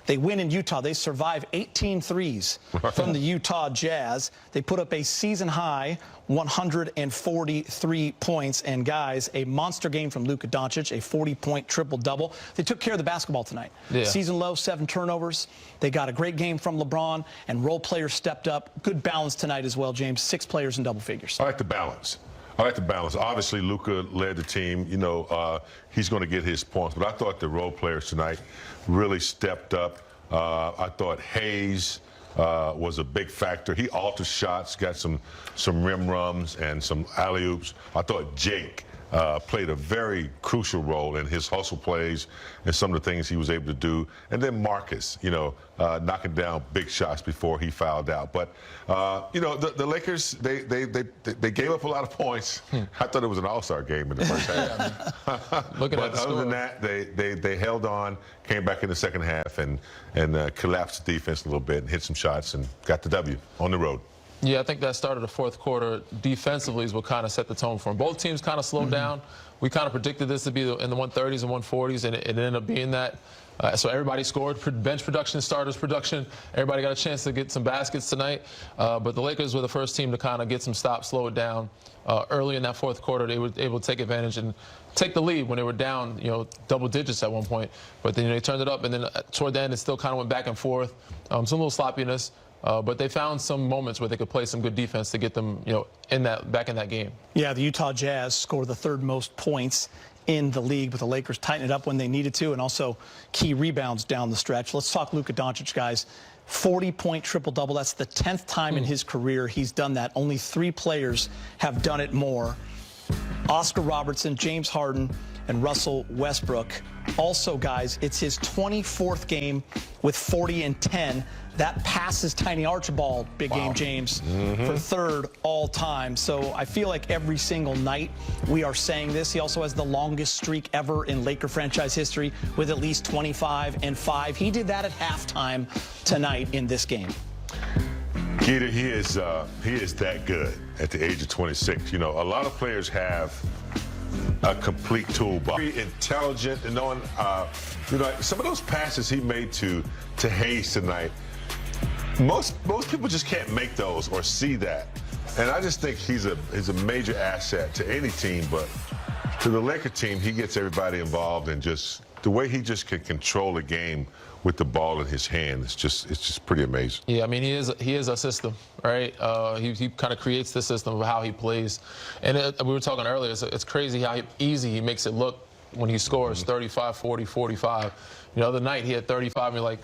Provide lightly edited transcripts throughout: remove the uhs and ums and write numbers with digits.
They win in Utah. They survive 18 threes from the Utah Jazz. They put up a season-high 143 points. And, guys, a monster game from Luka Doncic, a 40-point triple-double. They took care of the basketball tonight. Yeah. Season low, 7 turnovers. They got a great game from LeBron, and role players stepped up. Good balance tonight as well, James. 6 players in double figures. I like the balance. Obviously, Luka led the team. You know, he's going to get his points. But I thought the role players tonight really stepped up. I thought Hayes was a big factor. He altered shots, got some rim runs and some alley-oops. I thought Jake played a very crucial role in his hustle plays and some of the things he was able to do. And then Marcus, you know, knocking down big shots before he fouled out. But, you know, the Lakers, they gave up a lot of points. I thought it was an all-star game in the first half. But other than that, they held on, came back in the second half and collapsed the defense a little bit and hit some shots and got the W on the road. Yeah, I think that start of the fourth quarter defensively is what kind of set the tone for them. Both teams kind of slowed down. We kind of predicted this to be in the 130s and 140s, and it ended up being that. So everybody scored, bench production, starters production. Everybody got a chance to get some baskets tonight. But the Lakers were the first team to kind of get some stops, slow it down. Early in that fourth quarter, they were able to take advantage and take the lead when they were down, you know, double digits at one point. But then they turned it up, and then toward the end, it still kind of went back and forth. Some little sloppiness. But they found some moments where they could play some good defense to get them, you know, back in that game. Yeah, the Utah Jazz scored the 3rd most points in the league, but the Lakers tightened it up when they needed to, and also key rebounds down the stretch. Let's talk Luka Doncic, guys. 40-point triple-double. That's the 10th time in his career he's done that. Only 3 players have done it more. Oscar Robertson, James Harden, and Russell Westbrook. Also, guys, it's his 24th game with 40 and 10. That passes Tiny Archibald, big game James, for 3rd all time. So I feel like every single night we are saying this. He also has the longest streak ever in Laker franchise history with at least 25 and 5. He did that at halftime tonight in this game. Geeta, he is that good at the age of 26. You know, a lot of players have a complete toolbox. Very intelligent and knowing, you know, some of those passes he made to Hayes tonight, most people just can't make those or see that. And I just think he's a major asset to any team, but to the Laker team, he gets everybody involved, and just the way he just can control a game with the ball in his hand, it's just pretty amazing. Yeah, I mean, he is a system, right? He kind of creates the system of how he plays. And we were talking earlier, it's crazy how easy he makes it look when he scores 35, 40, 45. You know, the other night he had 35, and you're like,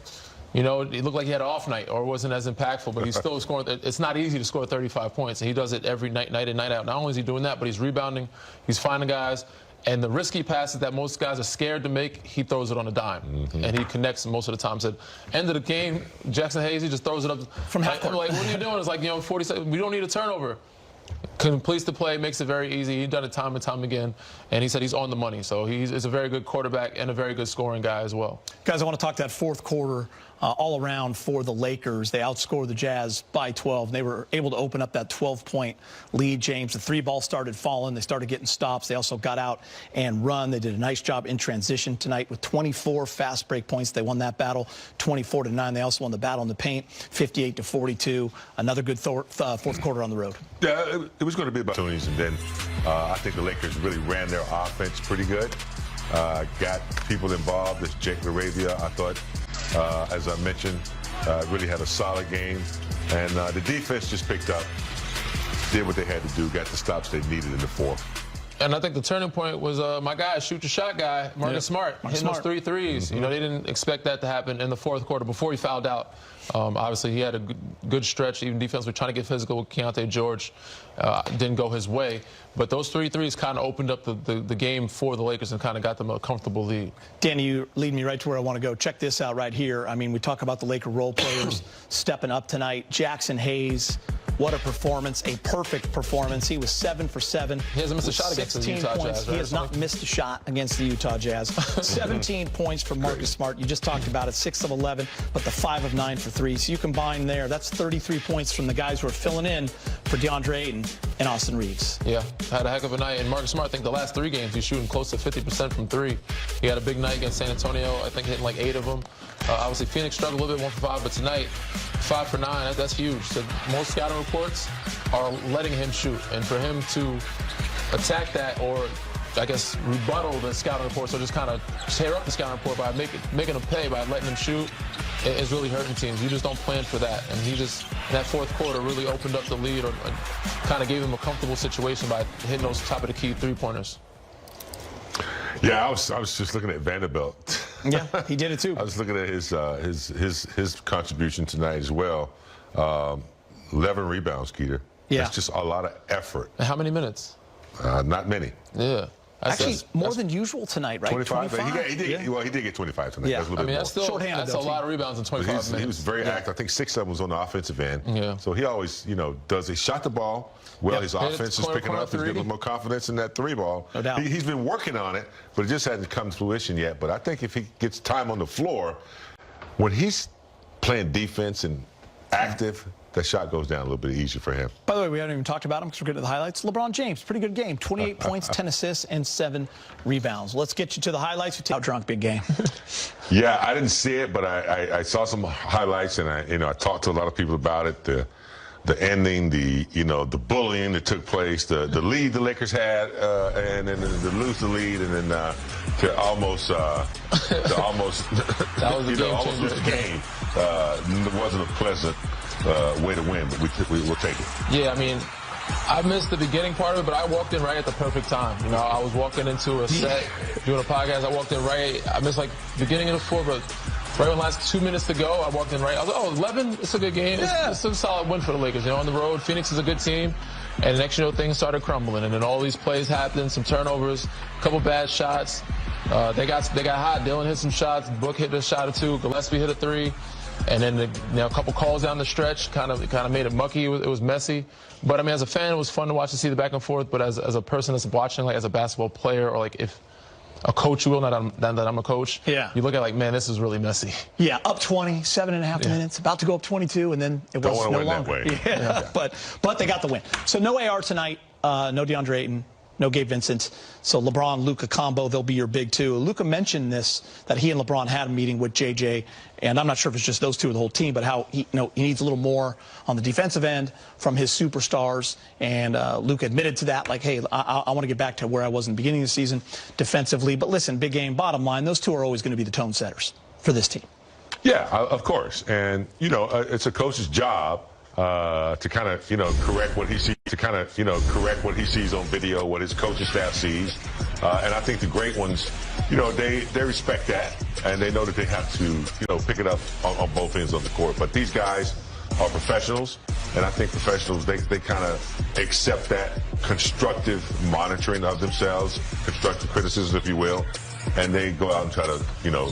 you know, it looked like he had an off night or wasn't as impactful, but he's still scoring. It's not easy to score 35 points, and he does it every night in, night out. Not only is he doing that, but he's rebounding, he's finding guys, and the risky passes that most guys are scared to make, he throws it on a dime, and he connects most of the time. So, end of the game, Jackson Hayes, he just throws it up from half court. Like, what are you doing? It's like, you know, 40 seconds. We don't need a turnover. Completes the play, makes it very easy. He's done it time and time again, and he said he's on the money. So he's a very good quarterback and a very good scoring guy as well. Guys, I want to talk that 4th quarter all around for the Lakers. They outscored the Jazz by 12. They were able to open up that 12-point lead, James. The 3-ball started falling. They started getting stops. They also got out and run. They did a nice job in transition tonight with 24 fast break points. They won that battle 24-9. They also won the battle in the paint 58-42. Another good 4th quarter on the road. Yeah, it was going to be about opportunities, and then I think the Lakers really ran their offense pretty good. Got people involved. This Jake LaRavia, I thought, as I mentioned, really had a solid game. And the defense just picked up, did what they had to do, got the stops they needed in the 4th. And I think the turning point was my guy, shoot your shot guy, Marcus Smart, hitting those 3 threes. You know, they didn't expect that to happen in the 4th quarter before he fouled out. Obviously, he had a good stretch, even defensively, trying to get physical with Keontae George. Didn't go his way. But those 3 threes kind of opened up the game for the Lakers and kind of got them a comfortable lead. Danny, you lead me right to where I want to go. Check this out right here. I mean, we talk about the Laker role players stepping up tonight. Jackson Hayes, what a performance, a perfect performance. He was 7 for 7. He hasn't missed a shot against the Utah Jazz. He has not missed a shot against the Utah Jazz. 17 points for Marcus Smart. You just talked about it, 6 of 11, but the 5 of 9 for 3. So you combine there, that's 33 points from the guys who are filling in for DeAndre Ayton and Austin Reeves. Yeah, had a heck of a night. And Marcus Smart, I think the last 3 games, he's shooting close to 50% from 3. He had a big night against San Antonio, I think hitting like 8 of them. Obviously, Phoenix struggled a little bit, 1 for 5, but tonight, 5 for 9, that's huge. So most scouting reports are letting him shoot. And for him to attack that, or I guess rebuttal the scouting reports, or just kind of tear up the scouting report by making them pay by letting them shoot, is really hurting teams. You just don't plan for that. And he just, in that fourth quarter, really opened up the lead, or kind of gave him a comfortable situation by hitting those top of the key 3-pointers. Yeah, I was just looking at Vanderbilt. Yeah, he did it too. I was looking at his contribution tonight as well. 11 rebounds, Keeter. Yeah. That's just a lot of effort. And how many minutes? Not many. Yeah. Actually, more than usual tonight, right? 25. 25? He did get 25 tonight. Yeah. That's a little bit That's more. still Shorthanded, that's though, a lot of rebounds in 25 minutes. He was very active. I think 6 of them was on the offensive end. Yeah. So he always, does. He shot the ball well. Yep. His Hit it offense is corner, picking up. He's corner getting more confidence in that 3 ball. No doubt. He's been working on it, but it just hasn't come to fruition yet. But I think if he gets time on the floor, when he's playing defense and active, that shot goes down a little bit easier for him. By the way, we haven't even talked about him because we're getting to the highlights. LeBron James, pretty good game. 28 points, 10 assists, and 7 rebounds. Let's get you to the highlights. You out drunk, big game. Yeah, I didn't see it, but I saw some highlights, and I talked to a lot of people about it. The ending, the bullying that took place, the lead the Lakers had, and then to lose the lead, and then to almost almost lose the game. It wasn't a pleasant way to win, but we'll take it. Yeah, I mean, I missed the beginning part of it, but I walked in right at the perfect time. I was walking into a set, doing a podcast. I walked in right. I missed like beginning of the 4, but right when the last 2 minutes to go, I walked in right. I was like, 11, it's a good game. Yeah. It's a solid win for the Lakers. On the road, Phoenix is a good team. And next things started crumbling. And then all these plays happened, some turnovers, a couple bad shots. They got hot. Dillon hit some shots. Book hit a shot or 2. Gillespie hit a 3. And then a couple calls down the stretch kind of made it mucky. It was messy. But, I mean, as a fan, it was fun to watch to see the back and forth. But as a person that's watching, like as a basketball player, or like if a coach will, not that I'm a coach, yeah, you look at like, man, this is really messy. Yeah, up 20, 7.5 minutes, about to go up 22, and then it was no longer. Yeah. But they got the win. So no AR tonight, no DeAndre Ayton, no Gabe Vincent. So LeBron, Luka combo, they'll be your big 2. Luka mentioned this, that he and LeBron had a meeting with JJ, and I'm not sure if it's just those 2 or the whole team, but how he needs a little more on the defensive end from his superstars. And Luka admitted to that, like, hey, I want to get back to where I was in the beginning of the season defensively. But listen, big game, bottom line, those 2 are always going to be the tone setters for this team. Yeah, of course. And, it's a coach's job to kind of, correct what he sees, correct what he sees on video, what his coaching staff sees. And I think the great ones, they respect that, and they know that they have to, pick it up on both ends of the court. But these guys are professionals, and I think professionals, they kind of accept that constructive monitoring of themselves, constructive criticism, if you will, and they go out and try to,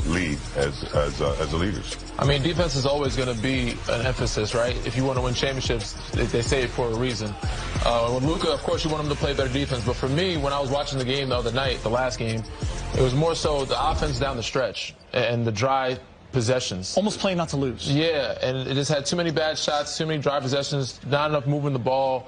lead as the leaders. I mean, defense is always going to be an emphasis, right? If you want to win championships, they say it for a reason. With Luka, of course, you want him to play better defense. But for me, when I was watching the game the other night, the last game, it was more so the offense down the stretch and the dry possessions. Almost playing not to lose. Yeah, and it just had too many bad shots, too many dry possessions, not enough moving the ball.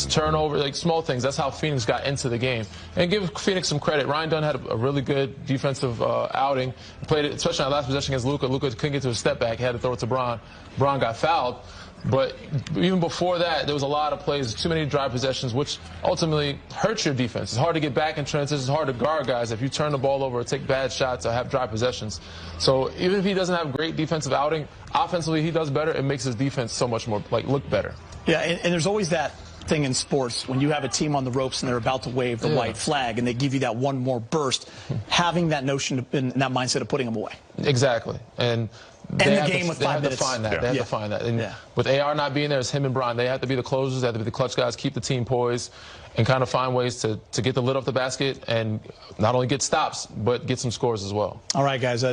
Turnover, like small things. That's how Phoenix got into the game. And give Phoenix some credit. Ryan Dunn had a really good defensive outing. He played it, especially on that last possession against Luka. Luka couldn't get to a step back. He had to throw it to Bron. Bron got fouled. But even before that, there was a lot of plays, too many dry possessions, which ultimately hurts your defense. It's hard to get back in transition. It's hard to guard guys if you turn the ball over or take bad shots or have dry possessions. So even if he doesn't have great defensive outing, offensively he does better. It makes his defense so much more, look better. Yeah, and there's always that thing in sports when you have a team on the ropes and they're about to wave the white flag and they give you that one more burst, having that notion and that mindset of putting them away. Exactly. And the game with 5 minutes. They have to find that. They have to find that. And with AR not being there, it's him and Bron. They have to be the closers. They have to be the clutch guys, keep the team poised, and kind of find ways to get the lid off the basket and not only get stops, but get some scores as well. All right, guys.